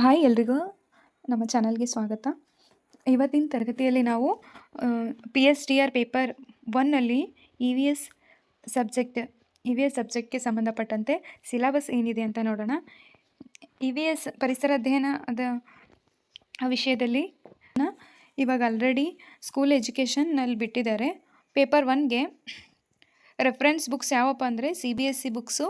Hi ಎಲ್ರಿಗೂ ನಮ್ಮ ಚಾನಲ್ಗೆ ಸ್ವಾಗತ. ಇವತ್ತಿನ ತರಗತಿಯಲ್ಲಿ ನಾವು PSTR ಪೇಪರ್ 1ನಲ್ಲಿ EVS ಸಬ್ಜೆಕ್ಟ್ಗೆ ಸಂಬಂಧಪಟ್ಟಂತೆ ಸಿಲೆಬಸ್ ಏನಿದೆ ಅಂತ ನೋಡೋಣ. EVS ಪರಿಸರ ಅಧ್ಯಯನದ ವಿಷಯದಲ್ಲಿ ಇವಾಗ ಆಲ್ರೆಡಿ ಸ್ಕೂಲ್ ಎಜುಕೇಷನ್ನಲ್ಲಿ ಬಿಟ್ಟಿದ್ದಾರೆ. ಪೇಪರ್ 1ಗೆ ರೆಫರೆನ್ಸ್ ಬುಕ್ಸ್ ಯಾವಪ್ಪ ಅಂದರೆ CBSE books,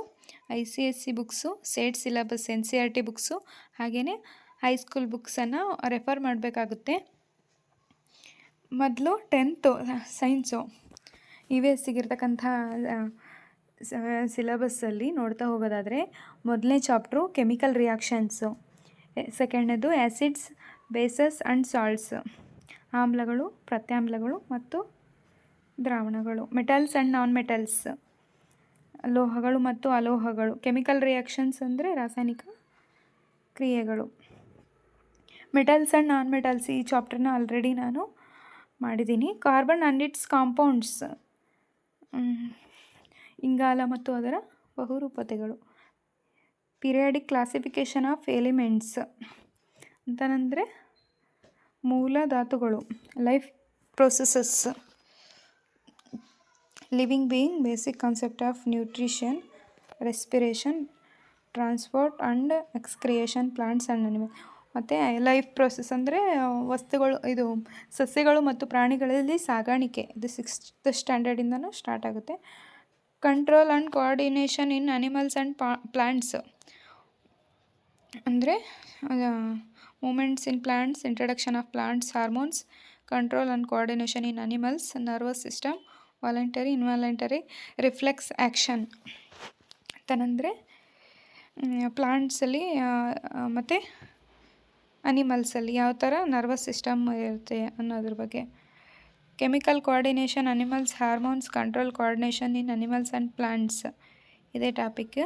ICSE books, state syllabus NCERT books, ಹಾಗೆಯೇ ಹೈಸ್ಕೂಲ್ ಬುಕ್ಸನ್ನು ರೆಫರ್ ಮಾಡಬೇಕಾಗುತ್ತೆ. ಮೊದಲು 10th ಸೈನ್ಸು EVSಗಿರ್ತಕ್ಕಂಥ ಸಿಲೆಬಸ್ಸಲ್ಲಿ ನೋಡ್ತಾ ಹೋಗೋದಾದರೆ ಮೊದಲನೇ ಚಾಪ್ಟ್ರು ಕೆಮಿಕಲ್ ರಿಯಾಕ್ಷನ್ಸು, ಸೆಕೆಂಡ್ನೇದು ಆ್ಯಸಿಡ್ಸ್, ಬೇಸಸ್ ಆ್ಯಂಡ್ ಸಾಲ್ಟ್ಸ್, ಆಮ್ಲಗಳು, ಪ್ರತ್ಯಾಮ್ಲಗಳು ಮತ್ತು ದ್ರಾವಣಗಳು, ಮೆಟಲ್ಸ್ ಆ್ಯಂಡ್ ನಾನ್ ಮೆಟಲ್ಸ್, ಲೋಹಗಳು ಮತ್ತು ಅಲೋಹಗಳು. ಕೆಮಿಕಲ್ ರಿಯಾಕ್ಷನ್ಸ್ ಅಂದರೆ ರಾಸಾಯನಿಕ ಕ್ರಿಯೆಗಳು. ಮೆಟಲ್ಸ್ ಆ್ಯಂಡ್ ನಾನ್ ಮೆಟಲ್ಸ್ ಈ ಚಾಪ್ಟರ್ನ ಆಲ್ರೆಡಿ ನಾನು ಮಾಡಿದ್ದೀನಿ. ಕಾರ್ಬನ್ ಆ್ಯಂಡ್ ಇಟ್ಸ್ ಕಾಂಪೌಂಡ್ಸ್, ಇಂಗಾಲ ಮತ್ತು ಅದರ ಬಹುರೂಪತೆಗಳು. ಪೀರಿಯಾಡಿಕ್ ಕ್ಲಾಸಿಫಿಕೇಷನ್ ಆಫ್ ಎಲಿಮೆಂಟ್ಸ್ ಅಂತಂದರೆ ಮೂಲ ಧಾತುಗಳು. Life processes, living being, basic concept of nutrition, respiration, transport and excretion, plants and animal. ಮತ್ತು ಲೈಫ್ ಪ್ರೊಸೆಸ್ ಅಂದರೆ ವಸ್ತುಗಳು, ಇದು ಸಸ್ಯಗಳು ಮತ್ತು ಪ್ರಾಣಿಗಳಲ್ಲಿ ಸಾಗಾಣಿಕೆ. ಇದು 6th ಸ್ಟ್ಯಾಂಡರ್ಡಿಂದನೂ ಸ್ಟಾರ್ಟ್ ಆಗುತ್ತೆ. Control and coordination in animals and plants ಅಂದರೆ movements in plants, introduction of plants, hormones, control and coordination in animals, nervous system, voluntary, involuntary, reflex action ಅಂತಂದರೆ ಪ್ಲಾಂಟ್ಸಲ್ಲಿ ಮತ್ತು ಅನಿಮಲ್ಸಲ್ಲಿ ಯಾವ ಥರ ನರ್ವಸ್ ಸಿಸ್ಟಮ್ ಇರುತ್ತೆ ಅನ್ನೋದ್ರ ಬಗ್ಗೆ. Chemical coordination, animals, hormones, control, coordination in animals and plants, ಇದೇ topic.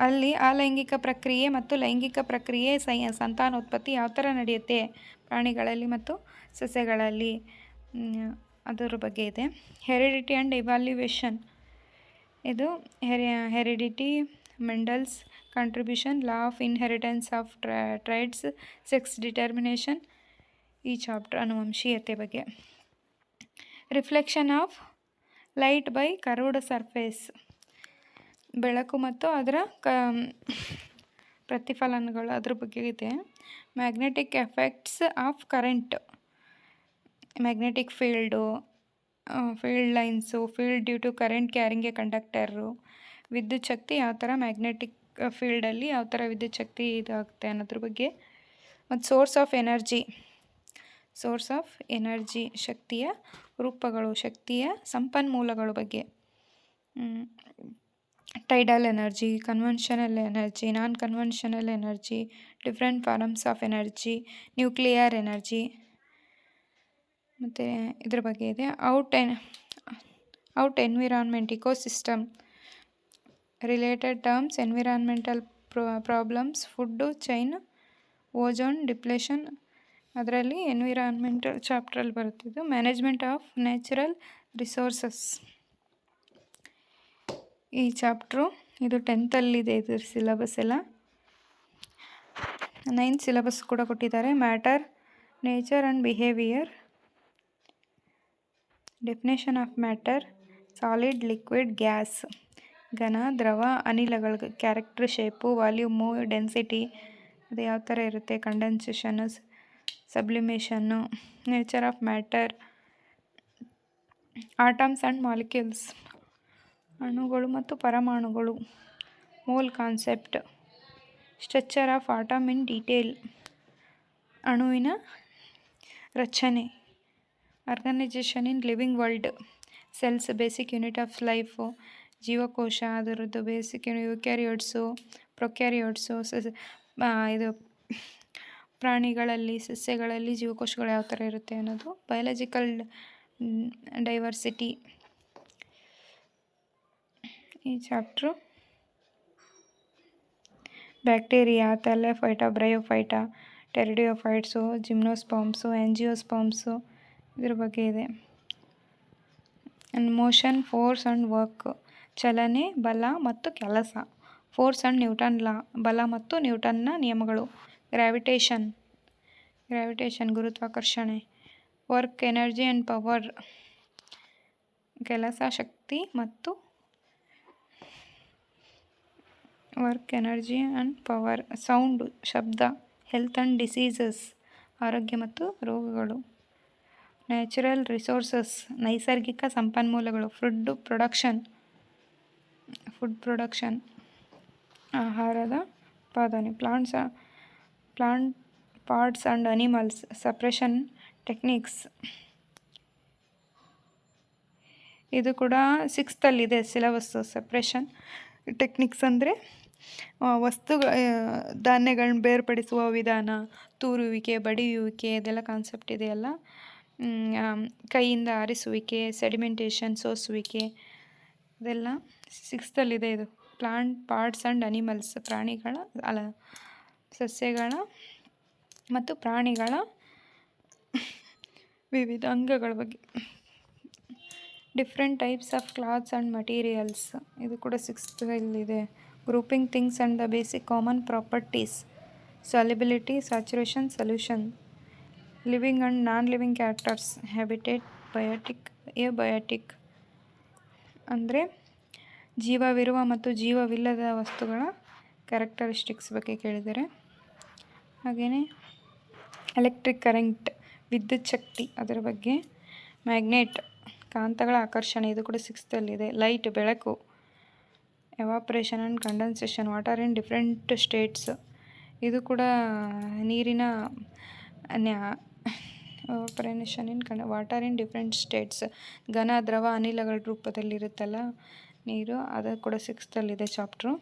ಅಲ್ಲಿ ಅಲೈಂಗಿಕ ಪ್ರಕ್ರಿಯೆ ಮತ್ತು ಲೈಂಗಿಕ ಪ್ರಕ್ರಿಯೆ, ಸಂತಾನೋತ್ಪತ್ತಿ ಯಾವ ಥರ ನಡೆಯುತ್ತೆ ಪ್ರಾಣಿಗಳಲ್ಲಿ ಮತ್ತು ಸಸ್ಯಗಳಲ್ಲಿ, ಅದರ ಬಗ್ಗೆ ಇದೆ. ಹೆರಿಡಿಟಿ ಆ್ಯಂಡ್ ಇವ್ಯಾಲ್ಯೂಯೇಷನ್, ಇದು heredity, Mendel's contribution, law of inheritance of traits, sex determination, ಈ ಚಾಪ್ಟರ್ ಅನುವಂಶೀಯತೆ ಬಗ್ಗೆ. Reflection of light by curved surface, ಬೆಳಕು ಮತ್ತು ಅದರ ಪ್ರತಿಫಲನಗಳು, ಅದ್ರ ಬಗ್ಗೆ ಇದೆ. Magnetic effects of current, magnetic field lines, field due to current carrying a conductor, ವಿದ್ಯುತ್ ಶಕ್ತಿ ಯಾವ ಥರ ಮ್ಯಾಗ್ನೆಟಿಕ್ ಫೀಲ್ಡಲ್ಲಿ ಯಾವ ಥರ ವಿದ್ಯುತ್ ಶಕ್ತಿ ಇದಾಗುತ್ತೆ ಅನ್ನೋದ್ರ ಬಗ್ಗೆ. ಮತ್ತು ಸೋರ್ಸ್ ಆಫ್ ಎನರ್ಜಿ, ಶಕ್ತಿಯ ರೂಪಗಳು, ಶಕ್ತಿಯ ಸಂಪನ್ಮೂಲಗಳ ಬಗ್ಗೆ. Tidal energy, conventional energy, non conventional energy, different forms of energy, nuclear energy, ಮತ್ತು ಇದ್ರ ಬಗ್ಗೆ ಇದೆ. Out environment, ecosystem, related terms, environmental problems, food chain, ozone depletion, ಅದರಲ್ಲಿ ಎನ್ವಿರಾನ್ಮೆಂಟಲ್ ಚಾಪ್ಟ್ರಲ್ಲಿ ಬರುತ್ತಿದ್ದು. ಮ್ಯಾನೇಜ್ಮೆಂಟ್ ಆಫ್ ನ್ಯಾಚುರಲ್ ರಿಸೋರ್ಸಸ್, ಈ ಚಾಪ್ಟ್ರು ಇದು 10thಲ್ಲಿದೆ. ಇದ್ರ ಸಿಲೆಬಸ್ ಎಲ್ಲ 9th ಸಿಲೆಬಸ್ ಕೂಡ ಕೊಟ್ಟಿದ್ದಾರೆ. Matter, nature and behaviour, definition of matter, solid, liquid, gas, ಘನ, ದ್ರವ, ಅನಿಲಗಳ ಕ್ಯಾರೆಕ್ಟರ್, ಶೇಪು, ವಾಲ್ಯೂಮು, ಡೆನ್ಸಿಟಿ, ಅದು ಯಾವ ಥರ ಇರುತ್ತೆ, condensation, sublimation, nature of matter, atoms and molecules, ಅಣುಗಳು ಮತ್ತು ಪರಮಾಣುಗಳು, mole concept, structure of atom in detail, ಅಣುವಿನ ರಚನೆ, organisation in living world, cells, basic unit of life, ಜೀವಕೋಶ, ಅದರದ್ದು ಬೇಸಿಕ್ ಯುಕ್ಯಾರಿಯೋಟ್ಸು, ಪ್ರೊಕ್ಯಾರಿಯೋಟ್ಸು, ಇದು ಪ್ರಾಣಿಗಳಲ್ಲಿ, ಸಸ್ಯಗಳಲ್ಲಿ ಜೀವಕೋಶಗಳು ಯಾವ ಥರ ಇರುತ್ತೆ ಅನ್ನೋದು. ಬಯೋಲಾಜಿಕಲ್ ಡೈವರ್ಸಿಟಿ, ಈ ಚಾಪ್ಟ್ರು. ಬ್ಯಾಕ್ಟೀರಿಯಾ, ಥ್ಯಾಲೋಫೈಟಾ, ಬ್ರಯೋಫೈಟಾ, ಟೆರಿಡಿಯೋಫೈಟ್ಸು, ಜಿಮ್ನೋಸ್ಪರ್ಮ್ಸು, ಆ್ಯಂಜಿಯೋಸ್ಪರ್ಮ್ಸು, ಇದ್ರ ಬಗ್ಗೆ ಇದೆ. ಮೋಷನ್, ಫೋರ್ಸ್ ಆ್ಯಂಡ್ ವರ್ಕ್, ಚಲನೆ, ಬಲ ಮತ್ತು ಕೆಲಸ. ಫೋರ್ಸ್ ಆ್ಯಂಡ್ ನ್ಯೂಟನ್ ಲಾ, ಬಲ ಮತ್ತು ನ್ಯೂಟನ್ನ ನಿಯಮಗಳು. ಗ್ರಾವಿಟೇಷನ್ ಗುರುತ್ವಾಕರ್ಷಣೆ. ವರ್ಕ್, ಎನರ್ಜಿ ಆ್ಯಂಡ್ ಪವರ್, ಕೆಲಸ, ಶಕ್ತಿ ಮತ್ತು work, energy and power. Sound, ಶಬ್ದ. ಹೆಲ್ತ್ ಆ್ಯಂಡ್ ಡಿಸೀಸಸ್, ಆರೋಗ್ಯ ಮತ್ತು ರೋಗಗಳು. ನ್ಯಾಚುರಲ್ ರಿಸೋರ್ಸಸ್, ನೈಸರ್ಗಿಕ ಸಂಪನ್ಮೂಲಗಳು. ಫುಡ್ ಪ್ರೊಡಕ್ಷನ್, ಆಹಾರದ ಉತ್ಪಾದನೆ. Plant parts and animals, suppression techniques. ಇದು ಕೂಡ 6th ಸಿಲೆಬಸ್ಸು. ಸಪ್ರೆಷನ್ ಟೆಕ್ನಿಕ್ಸ್ ಅಂದರೆ ಧಾನ್ಯಗಳನ್ನ ಬೇರ್ಪಡಿಸುವ ವಿಧಾನ, ತೂರುವಿಕೆ, ಬಡಿಯುವಿಕೆ, ಇದೆಲ್ಲ ಕಾನ್ಸೆಪ್ಟ್ ಇದೆಯಲ್ಲ. ಕೈಯಿಂದ ಆರಿಸುವಿಕೆ, ಸೆಡಿಮೆಂಟೇಷನ್, ಸೋಸುವಿಕೆ, ಇದೆಲ್ಲ 6th ಇದು. ಪ್ಲಾಂಟ್ ಪಾರ್ಟ್ಸ್ ಆ್ಯಂಡ್ ಅನಿಮಲ್ಸ್, ಪ್ರಾಣಿಗಳ ಸಸ್ಯಗಳ ಮತ್ತು ಪ್ರಾಣಿಗಳ ವಿವಿಧ ಅಂಗಗಳ ಬಗ್ಗೆ. Different types of clothes and materials, ಇದು ಕೂಡ 6th ಇದೆ. Grouping things and the basic common properties. Solubility, saturation, solution. Living and non living characters. Habitat, biotic, abiotic ಅಂದರೆ ಜೀವವಿರುವ ಮತ್ತು ಜೀವವಿಲ್ಲದ ವಸ್ತುಗಳ ಕ್ಯಾರೆಕ್ಟರಿಸ್ಟಿಕ್ಸ್ ಬಗ್ಗೆ ಕೇಳಿದ್ದಾರೆ. ಹಾಗೆಯೇ ಎಲೆಕ್ಟ್ರಿಕ್ ಕರೆಂಟ್, ವಿದ್ಯುತ್ ಶಕ್ತಿ, ಅದರ ಬಗ್ಗೆ. ಮ್ಯಾಗ್ನೆಟ್, ಕಾಂತಗಳ ಆಕರ್ಷಣೆ, ಇದು ಕೂಡ 6th ಇದೆ. ಲೈಟ್, ಬೆಳಕು. Evaporation and condensation, water in different States, ಇದು ಕೂಡ ನೀರಿನ evaporation in water in different States, ಘನ, ದ್ರವ, ಅನಿಲಗಳ ರೂಪದಲ್ಲಿರುತ್ತಲ್ಲ ನೀರು, ಅದು ಕೂಡ 6th ಇದೆ ಚಾಪ್ಟ್ರು.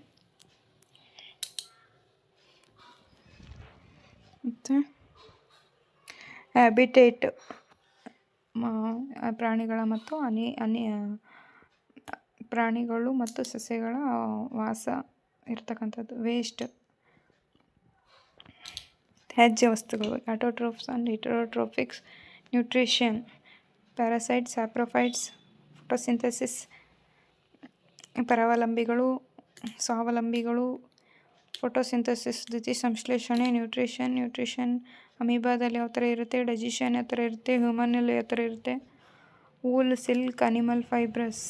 ಮತ್ತು ಹ್ಯಾಬಿಟೇಟ್, ಪ್ರಾಣಿಗಳ ಮತ್ತು ಪ್ರಾಣಿಗಳು ಮತ್ತು ಸಸ್ಯಗಳ ವಾಸ ಇರ್ತಕ್ಕಂಥದ್ದು. ವೇಸ್ಟ್, ತ್ಯಾಜ್ಯ ವಸ್ತುಗಳು. Autotrophs and heterotrophics. Nutrition, parasites, saprophytes. Photosynthesis, ಪರಾವಲಂಬಿಗಳು, ಸ್ವಾವಲಂಬಿಗಳು. ಫೋಟೋಸಿಂಥೆಸಿಸ್, ದ್ಯುತಿಸಂಶ್ಲೇಷಣೆ. ನ್ಯೂಟ್ರಿಷನ್ ಅಮೀಬಾದಲ್ಲಿ ಯಾವ ಥರ ಇರುತ್ತೆ, ಡೈಜೆಷನ್ ಯಾವ ಥರ ಇರುತ್ತೆ, ಹ್ಯೂಮನಲ್ಲಿ ಯಾವ ಥರ ಇರುತ್ತೆ. ವೂಲ್, ಸಿಲ್ಕ್, ಅನಿಮಲ್ ಫೈಬ್ರಸ್,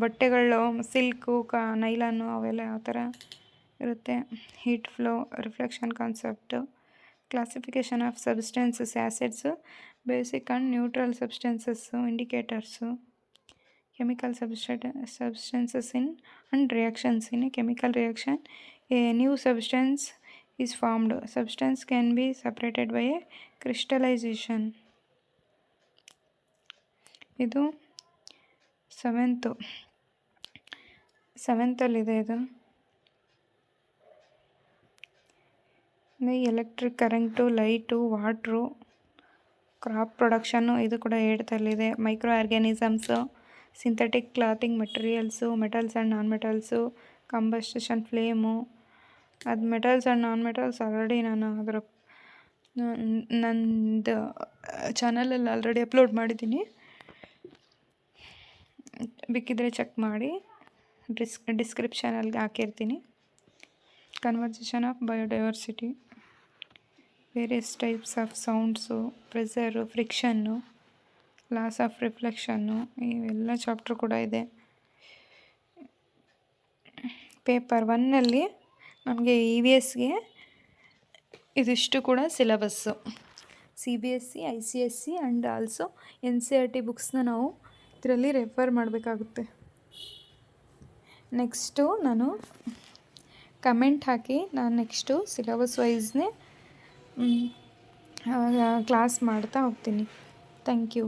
ಬಟ್ಟೆಗಳು, ಸಿಲ್ಕು, ನೈಲಾನು, ಅವೆಲ್ಲ ಯಾವ ಥರ ಇರುತ್ತೆ. Heat flow, reflection concept. Classification of substances, acids, basic and neutral substances, indicators. Chemical substances and reactions. In a chemical reaction, a new substance is formed. Substance can be separated by a crystallization. ಇದು 7th ಇದೆ. ಇದು electric current, light, water, crop production, ಇದು ಕೂಡ 8th ಇದೆ. Micro organisms, synthetic clothing materials, metals and non metals, combustion flame. ಅದು metals and non metals already ನಾನು ಅದರ ನಂದು ಚಾನಲಲ್ಲಿ ಆಲ್ರೆಡಿ ಅಪ್ಲೋಡ್ ಮಾಡಿದ್ದೀನಿ, ಬೇಕಿದ್ದರೆ ಚೆಕ್ ಮಾಡಿ. ಡಿಸ್ಕ್ರಿಪ್ಷನಲ್ಲಿ ಹಾಕಿರ್ತೀನಿ. Conservation of biodiversity. Various types of sounds, pressure, friction, laws of reflection, ಇವೆಲ್ಲ ಚಾಪ್ಟ್ರು ಕೂಡ ಇದೆ. ಪೇಪರ್ 1ನಲ್ಲಿ ನಮಗೆ EVSಗೆ ಇದಿಷ್ಟು ಕೂಡ syllabus. CBSE, ICSE and also NCERT ಬುಕ್ಸ್ನ ನಾವು ಇದರಲ್ಲಿ ರೆಫರ್ ಮಾಡಬೇಕಾಗುತ್ತೆ. ನೆಕ್ಸ್ಟು ನಾನು ಕಮೆಂಟ್ ಹಾಕಿ, ನಾನು ನೆಕ್ಸ್ಟು ಸಿಲೆಬಸ್ ವೈಸ್ನೇ ಕ್ಲಾಸ್ ಮಾಡ್ತಾ ಹೋಗ್ತೀನಿ. Thank you.